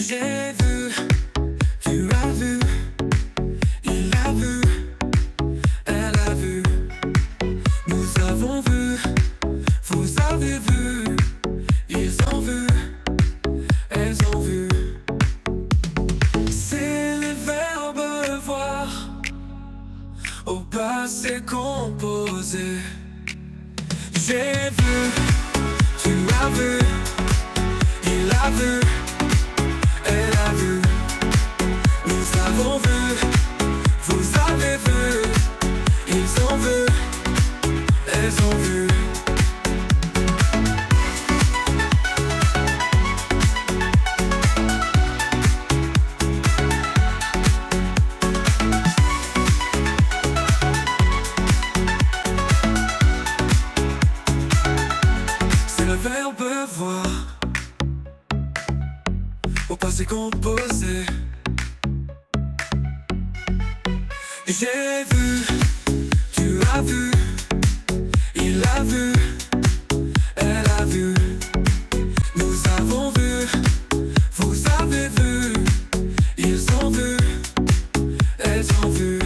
J'ai vu, tu as vu, il a vu, elle a vu, nous avons vu, vous avez vu, ils ont vu, elles ont vu. C'est le verbe voir au passé composé. J'ai vu, tu as vu, il a vu, elle a vu, nous avons vu, vous avez vu, ils ont vu, elles ont vu. C'est le verbe voir au passé composé. J'ai vu, tu as vu, il a vu, elle a vu, nous avons vu, vous avez vu, ils ont vu, elles ont vu.